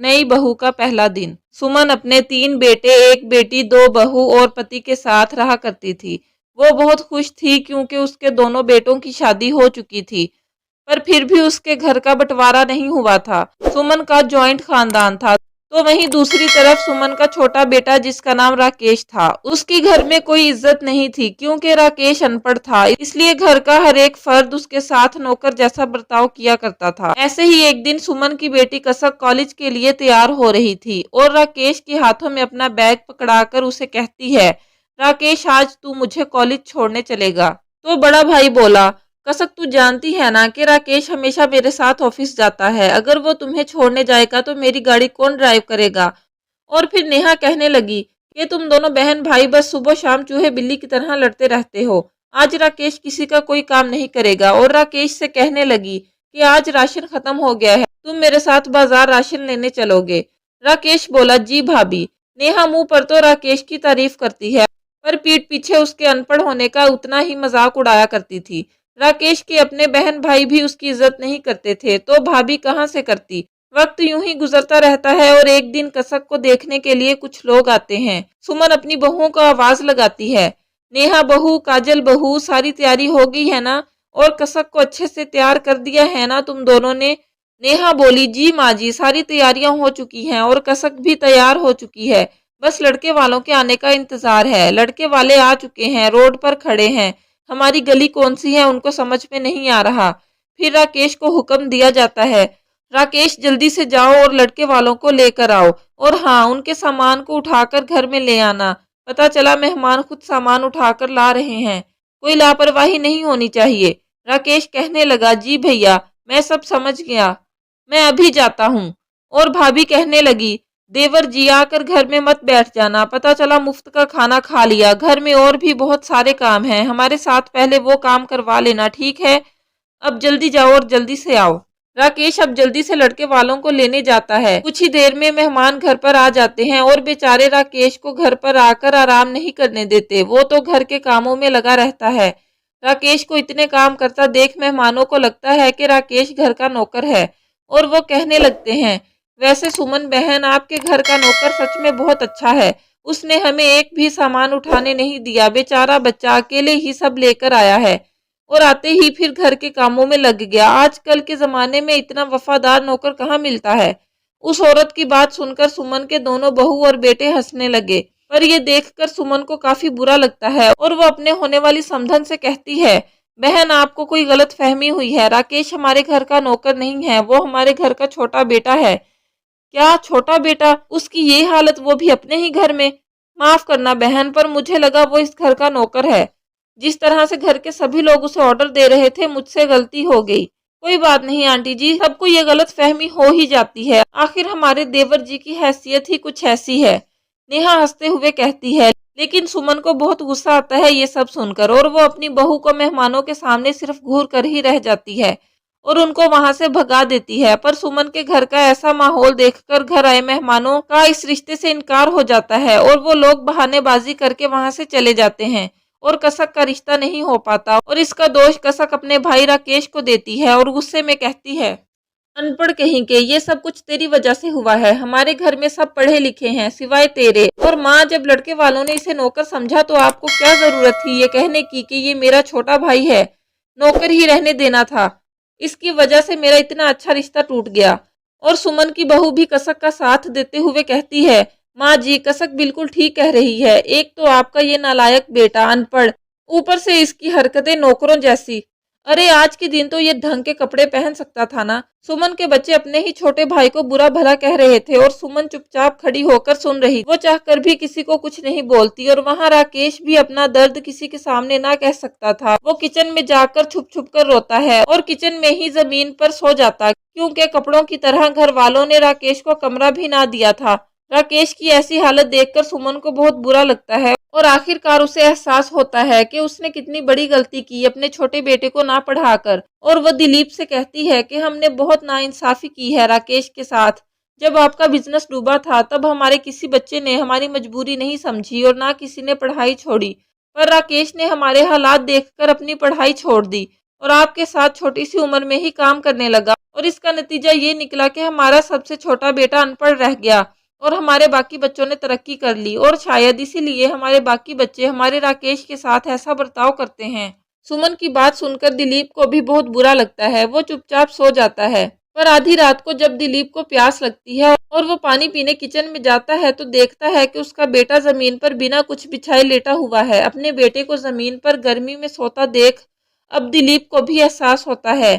नई बहू का पहला दिन। सुमन अपने 3 बेटे, 1 बेटी, 2 बहू और पति के साथ रहा करती थी। वो बहुत खुश थी क्योंकि उसके दोनों बेटों की शादी हो चुकी थी, पर फिर भी उसके घर का बंटवारा नहीं हुआ था। सुमन का जॉइंट खानदान था, तो वहीं दूसरी तरफ सुमन का छोटा बेटा जिसका नाम राकेश था, उसकी घर में कोई इज्जत नहीं थी क्योंकि राकेश अनपढ़ था, इसलिए घर का हर एक फर्द उसके साथ नौकर जैसा बर्ताव किया करता था। ऐसे ही एक दिन सुमन की बेटी कसक कॉलेज के लिए तैयार हो रही थी और राकेश के हाथों में अपना बैग पकड़ाकर उसे कहती है, राकेश आज तू मुझे कॉलेज छोड़ने चलेगा। तो बड़ा भाई बोला, कसक तू जानती है ना कि राकेश हमेशा मेरे साथ ऑफिस जाता है, अगर वो तुम्हें छोड़ने जाएगा तो मेरी गाड़ी कौन ड्राइव करेगा। और फिर नेहा कहने लगी कि तुम दोनों बहन भाई बस सुबह शाम चूहे बिल्ली की तरह लड़ते रहते हो, आज राकेश किसी का कोई काम नहीं करेगा। और राकेश से कहने लगी कि आज राशन खत्म हो गया है, तुम मेरे साथ बाजार राशन लेने चलोगे। राकेश बोला, जी भाभी। नेहा मुंह पर तो राकेश की तारीफ करती है, पर पीठ पीछे उसके अनपढ़ होने का उतना ही मजाक उड़ाया करती थी। राकेश के अपने बहन भाई भी उसकी इज्जत नहीं करते थे, तो भाभी कहाँ से करती। वक्त यूं ही गुजरता रहता है और एक दिन कसक को देखने के लिए कुछ लोग आते हैं। सुमन अपनी बहुओं को आवाज लगाती है, नेहा बहू, काजल बहू, सारी तैयारी हो गई है ना, और कसक को अच्छे से तैयार कर दिया है ना तुम दोनों ने। नेहा बोली, जी माँ जी, सारी तैयारियां हो चुकी हैं और कसक भी तैयार हो चुकी है, बस लड़के वालों के आने का इंतजार है। लड़के वाले आ चुके हैं, रोड पर खड़े हैं, हमारी गली कौन सी है उनको समझ में नहीं आ रहा। फिर राकेश को हुक्म दिया जाता है, राकेश जल्दी से जाओ और लड़के वालों को लेकर आओ, और हाँ, उनके सामान को उठाकर घर में ले आना। पता चला मेहमान खुद सामान उठाकर ला रहे हैं, कोई लापरवाही नहीं होनी चाहिए। राकेश कहने लगा, जी भैया, मैं सब समझ गया, मैं अभी जाता हूँ। और भाभी कहने लगी, देवर जी आकर घर में मत बैठ जाना, पता चला मुफ्त का खाना खा लिया, घर में और भी बहुत सारे काम हैं, हमारे साथ पहले वो काम करवा लेना, ठीक है। अब जल्दी जाओ और जल्दी से आओ। राकेश अब जल्दी से लड़के वालों को लेने जाता है। कुछ ही देर में मेहमान घर पर आ जाते हैं और बेचारे राकेश को घर पर आकर आराम नहीं करने देते, वो तो घर के कामों में लगा रहता है। राकेश को इतने काम करता देख मेहमानों को लगता है कि राकेश घर का नौकर है, और वो कहने लगते हैं, वैसे सुमन बहन, आपके घर का नौकर सच में बहुत अच्छा है, उसने हमें एक भी सामान उठाने नहीं दिया, बेचारा बच्चा अकेले ही सब लेकर आया है और आते ही फिर घर के कामों में लग गया। आजकल के जमाने में इतना वफादार नौकर कहाँ मिलता है। उस औरत की बात सुनकर सुमन के दोनों बहू और बेटे हंसने लगे, पर यह देखकर सुमन को काफी बुरा लगता है और वो अपने होने वाली समधन से कहती है, बहन आपको कोई गलत फहमी हुई है, राकेश हमारे घर का नौकर नहीं है, वो हमारे घर का छोटा बेटा है। क्या छोटा बेटा, उसकी ये हालत, वो भी अपने ही घर में। माफ करना बहन, पर मुझे लगा वो इस घर का नौकर है। जिस तरह से घर के सभी लोग उसे ऑर्डर दे रहे थे, मुझसे गलती हो गई। कोई बात नहीं आंटी जी, सबको ये गलत फहमी हो ही जाती है, आखिर हमारे देवर जी की हैसियत ही कुछ ऐसी है। नेहा हंसते हुए कहती है, लेकिन सुमन को बहुत गुस्सा आता है ये सब सुनकर, और वो अपनी बहू को मेहमानों के सामने सिर्फ घूर कर ही रह जाती है और उनको वहां से भगा देती है। पर सुमन के घर का ऐसा माहौल देखकर घर आए मेहमानों का इस रिश्ते से इनकार हो जाता है और वो लोग बहानेबाजी करके वहां से चले जाते हैं और कसक का रिश्ता नहीं हो पाता, और इसका दोष कसक अपने भाई राकेश को देती है और गुस्से में कहती है, अनपढ़ कहीं के, ये सब कुछ तेरी वजह से हुआ है, हमारे घर में सब पढ़े लिखे हैं सिवाय तेरे। और माँ, जब लड़के वालों ने इसे नौकर समझा तो आपको क्या जरूरत थी ये कहने की कि ये मेरा छोटा भाई है, नौकर ही रहने देना था, इसकी वजह से मेरा इतना अच्छा रिश्ता टूट गया। और सुमन की बहू भी कसक का साथ देते हुए कहती है, माँ जी, कसक बिल्कुल ठीक कह रही है, एक तो आपका ये नालायक बेटा अनपढ़, ऊपर से इसकी हरकतें नौकरों जैसी। अरे आज के दिन तो ये ढंग के कपड़े पहन सकता था ना। सुमन के बच्चे अपने ही छोटे भाई को बुरा भला कह रहे थे और सुमन चुपचाप खड़ी होकर सुन रही, वो चाहकर भी किसी को कुछ नहीं बोलती। और वहाँ राकेश भी अपना दर्द किसी के सामने ना कह सकता था, वो किचन में जाकर छुप छुप कर रोता है और किचन में ही जमीन पर सो जाता, क्योंकि कपड़ों की तरह घर वालों ने राकेश को कमरा भी ना दिया था। राकेश की ऐसी हालत देखकर सुमन को बहुत बुरा लगता है और आखिरकार उसे एहसास होता है कि उसने कितनी बड़ी गलती की अपने छोटे बेटे को ना पढ़ाकर। और वह दिलीप से कहती है कि हमने बहुत नाइंसाफी की है राकेश के साथ, जब आपका बिजनेस डूबा था तब हमारे किसी बच्चे ने हमारी मजबूरी नहीं समझी और ना किसी ने पढ़ाई छोड़ी, पर राकेश ने हमारे हालात देखकर अपनी पढ़ाई छोड़ दी और आपके साथ छोटी सी उम्र में ही काम करने लगा, और इसका नतीजा ये निकला कि हमारा सबसे छोटा बेटा अनपढ़ रह गया और हमारे बाकी बच्चों ने तरक्की कर ली, और शायद इसीलिए हमारे बाकी बच्चे हमारे राकेश के साथ ऐसा बर्ताव करते हैं। सुमन की बात सुनकर दिलीप को भी बहुत बुरा लगता है। वो चुपचाप सो जाता है। पर आधी रात को जब दिलीप को प्यास लगती है और वो पानी पीने किचन में जाता है तो देखता है कि उसका बेटा जमीन पर बिना कुछ बिछाए लेटा हुआ है। अपने बेटे को जमीन पर गर्मी में सोता देख अब दिलीप को भी एहसास होता है।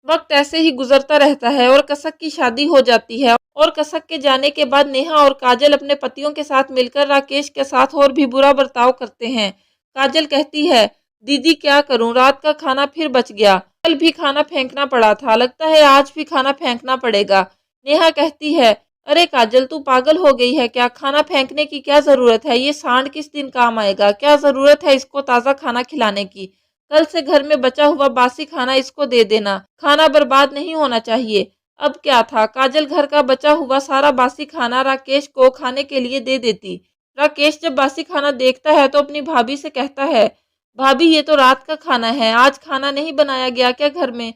वक्त ऐसे ही गुजरता रहता है और कसक की शादी हो जाती है, और कसक के जाने के बाद नेहा और काजल अपने पतियों के साथ मिलकर राकेश के साथ और भी बुरा बर्ताव करते हैं। काजल कहती है, दीदी क्या करूं, रात का खाना फिर बच गया, कल भी खाना फेंकना पड़ा था, लगता है आज भी खाना फेंकना पड़ेगा। नेहा कहती है, अरे काजल तू पागल हो गई है क्या, खाना फेंकने की क्या जरूरत है, ये सांड किस दिन काम आएगा, क्या जरूरत है इसको ताज़ा खाना खिलाने की, कल से घर में बचा हुआ बासी खाना इसको दे देना, खाना बर्बाद नहीं होना चाहिए। अब क्या था, काजल घर का बचा हुआ सारा बासी खाना राकेश को खाने के लिए दे देती। राकेश जब बासी खाना देखता है तो अपनी भाभी से कहता है, भाभी ये तो रात का खाना है, आज खाना नहीं बनाया गया क्या घर में।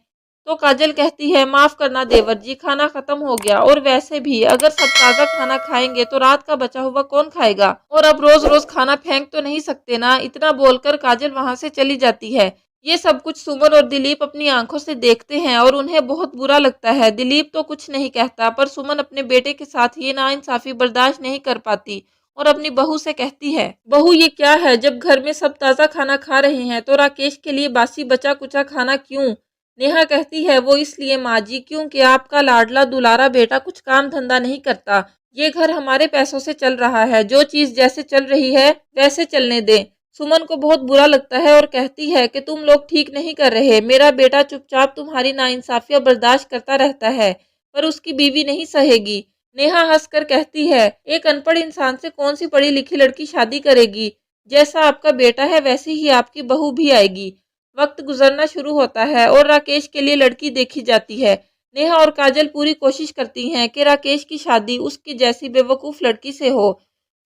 तो काजल कहती है, माफ करना देवर जी, खाना खत्म हो गया, और वैसे भी अगर सब ताज़ा खाना खाएंगे तो रात का बचा हुआ कौन खाएगा, और अब रोज रोज खाना फेंक तो नहीं सकते ना। इतना बोलकर काजल वहां से चली जाती है। ये सब कुछ सुमन और दिलीप अपनी आंखों से देखते हैं और उन्हें बहुत बुरा लगता है। दिलीप तो कुछ नहीं कहता, पर सुमन अपने बेटे के साथ ये नाइंसाफी बर्दाश्त नहीं कर पाती और अपनी बहू से कहती है, बहू ये क्या है, जब घर में सब ताज़ा खाना खा रहे हैं तो राकेश के लिए बासी बचा कुचा खाना क्यों। नेहा कहती है, वो इसलिए माँ जी क्योंकि आपका लाडला दुलारा बेटा कुछ काम धंधा नहीं करता, ये घर हमारे पैसों से चल रहा है, जो चीज जैसे चल रही है वैसे चलने दें। सुमन को बहुत बुरा लगता है और कहती है कि तुम लोग ठीक नहीं कर रहे, मेरा बेटा चुपचाप तुम्हारी नाइंसाफियां बर्दाश्त करता रहता है, पर उसकी बीवी नहीं सहेगी। नेहा हंसकर कहती है, एक अनपढ़ इंसान से कौन सी पढ़ी लिखी लड़की शादी करेगी, जैसा आपका बेटा है वैसी ही आपकी बहू भी आएगी। वक्त गुजरना शुरू होता है और राकेश के लिए लड़की देखी जाती है। नेहा और काजल पूरी कोशिश करती हैं कि राकेश की शादी उसकी जैसी बेवकूफ़ लड़की से हो,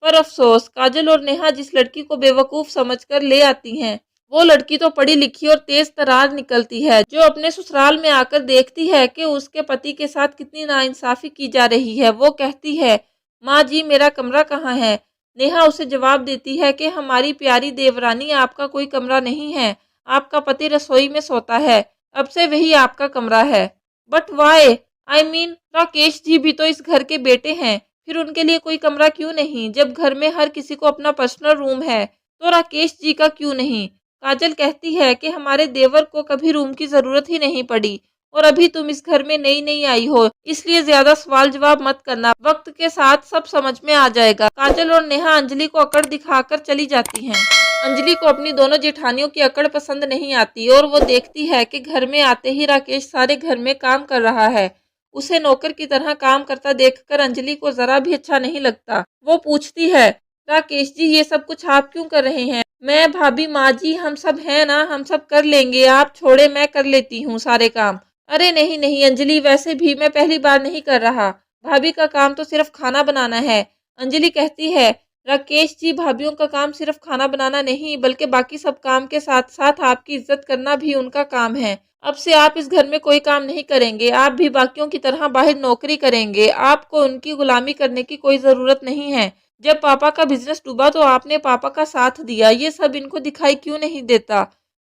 पर अफसोस काजल और नेहा जिस लड़की को बेवकूफ़ समझकर ले आती हैं, वो लड़की तो पढ़ी लिखी और तेज तरार निकलती है, जो अपने ससुराल में आकर देखती है कि उसके पति के साथ कितनी नाइंसाफ़ी की जा रही है। वो कहती है, माँ जी मेरा कमरा कहाँ है। नेहा उसे जवाब देती है कि हमारी प्यारी देवरानी, आपका कोई कमरा नहीं है, आपका पति रसोई में सोता है, अब से वही आपका कमरा है। But why, I mean Rakesh ji भी तो इस घर के बेटे हैं, फिर उनके लिए कोई कमरा क्यों नहीं, जब घर में हर किसी को अपना पर्सनल रूम है तो राकेश जी का क्यों नहीं। काजल कहती है कि हमारे देवर को कभी रूम की जरूरत ही नहीं पड़ी, और अभी तुम इस घर में नई नई आई हो, इसलिए ज्यादा सवाल जवाब मत करना, वक्त के साथ सब समझ में आ जाएगा। काजल और नेहा अंजलि को अकड़ दिखाकर चली जाती हैं। अंजलि को अपनी दोनों जेठानियों की अकड़ पसंद नहीं आती और वो देखती है कि घर में आते ही राकेश सारे घर में काम कर रहा है। उसे नौकर की तरह काम करता देखकर अंजलि को जरा भी अच्छा नहीं लगता। वो पूछती है, राकेश जी ये सब कुछ आप क्यों कर रहे हैं। मैं, भाभी, माँ जी, हम सब हैं ना, हम सब कर लेंगे, आप छोड़े, मैं कर लेती हूँ सारे काम। अरे नहीं नहीं अंजलि, वैसे भी मैं पहली बार नहीं कर रहा, भाभी का काम तो सिर्फ खाना बनाना है। अंजलि कहती है, राकेश जी भाभीियों का काम सिर्फ खाना बनाना नहीं बल्कि बाकी सब काम के साथ साथ आपकी इज्जत करना भी उनका काम है। अब से आप इस घर में कोई काम नहीं करेंगे, आप भी बाकियों की तरह बाहर नौकरी करेंगे, आपको उनकी गुलामी करने की कोई ज़रूरत नहीं है। जब पापा का बिजनेस डूबा तो आपने पापा का साथ दिया, ये सब इनको दिखाई क्यों नहीं देता।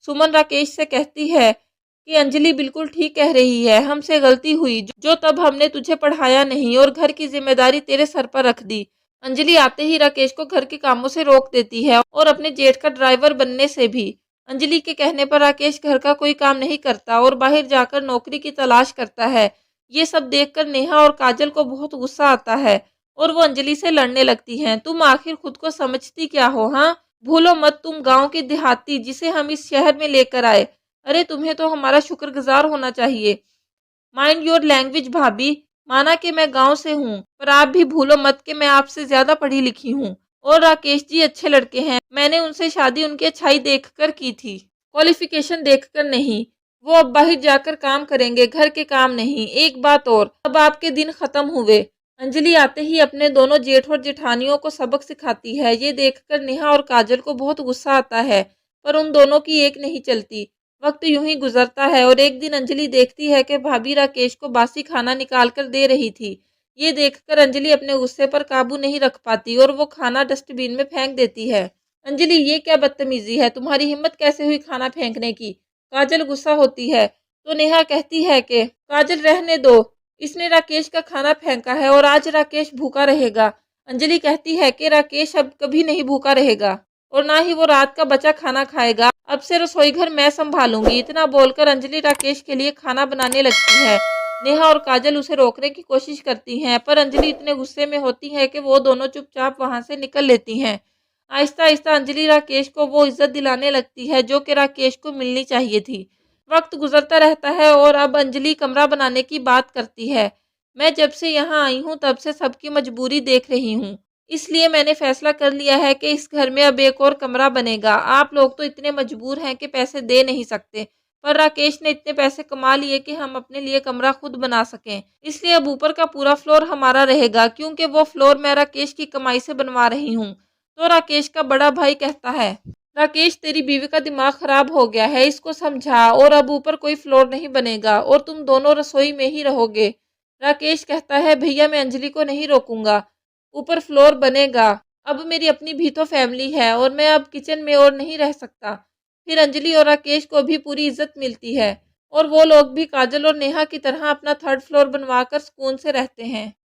सुमन राकेश से कहती है कि अंजलि बिल्कुल ठीक कह रही है, हमसे गलती हुई जो तब हमने तुझे पढ़ाया नहीं और घर की जिम्मेदारी तेरे सर पर रख दी। अंजलि आते ही राकेश को घर के कामों से रोक देती है और अपने जेठ का ड्राइवर बनने से भी। अंजलि के कहने पर राकेश घर का कोई काम नहीं करता और बाहर जाकर नौकरी की तलाश करता है। ये सब देखकर नेहा और काजल को बहुत गुस्सा आता है और वो अंजलि से लड़ने लगती हैं। तुम आखिर खुद को समझती क्या हो, हाँ? भूलो मत तुम गांव की देहाती जिसे हम इस शहर में लेकर आए। अरे तुम्हें तो हमारा शुक्रगुजार होना चाहिए। माइंड योर लैंग्वेज भाभी, माना कि मैं गांव से हूँ, पर आप भी भूलो मत कि मैं आपसे ज्यादा पढ़ी लिखी हूँ और राकेश जी अच्छे लड़के हैं। मैंने उनसे शादी उनकी अच्छाई देखकर की थी, क्वालिफिकेशन देखकर नहीं। वो अब बाहर जाकर काम करेंगे, घर के काम नहीं। एक बात और, अब आपके दिन खत्म हुए। अंजलि आते ही अपने दोनों जेठ और जेठानियों को सबक सिखाती है। ये देखकर नेहा और काजल को बहुत गुस्सा आता है, पर उन दोनों की एक नहीं चलती। वक्त यूं ही गुजरता है और एक दिन अंजलि देखती है कि भाभी राकेश को बासी खाना निकाल कर दे रही थी। ये देखकर अंजलि अपने गुस्से पर काबू नहीं रख पाती और वो खाना डस्टबिन में फेंक देती है। अंजलि, ये क्या बदतमीजी है, तुम्हारी हिम्मत कैसे हुई खाना फेंकने की? काजल गुस्सा होती है तो नेहा कहती है कि काजल रहने दो, इसने राकेश का खाना फेंका है और आज राकेश भूखा रहेगा। अंजलि कहती है कि राकेश अब कभी नहीं भूखा रहेगा और ना ही वो रात का बचा खाना खाएगा। अब से रसोई घर मैं संभालूंगी। इतना बोलकर अंजलि राकेश के लिए खाना बनाने लगती है। नेहा और काजल उसे रोकने की कोशिश करती हैं, पर अंजलि इतने गुस्से में होती है कि वो दोनों चुपचाप वहां से निकल लेती हैं। आहिस्ता आहिस्ता अंजलि राकेश को वो इज्जत दिलाने लगती है जो कि राकेश को मिलनी चाहिए थी। वक्त गुजरता रहता है और अब अंजलि कमरा बनाने की बात करती है। मैं जब से यहाँ आई हूँ तब से सबकी मजबूरी देख रही हूँ, इसलिए मैंने फैसला कर लिया है कि इस घर में अब एक और कमरा बनेगा। आप लोग तो इतने मजबूर हैं कि पैसे दे नहीं सकते, पर राकेश ने इतने पैसे कमा लिए कि हम अपने लिए कमरा खुद बना सकें। इसलिए अब ऊपर का पूरा फ्लोर हमारा रहेगा, क्योंकि वो फ्लोर मैं राकेश की कमाई से बनवा रही हूँ। तो राकेश का बड़ा भाई कहता है, राकेश तेरी बीवी का दिमाग खराब हो गया है, इसको समझा, और अब ऊपर कोई फ्लोर नहीं बनेगा और तुम दोनों रसोई में ही रहोगे। राकेश कहता है, भैया मैं अंजलि को नहीं रोकूंगा, ऊपर फ्लोर बनेगा। अब मेरी अपनी भी तो फैमिली है और मैं अब किचन में और नहीं रह सकता। फिर अंजलि और राकेश को भी पूरी इज्जत मिलती है और वो लोग भी काजल और नेहा की तरह अपना थर्ड फ्लोर बनवाकर सुकून से रहते हैं।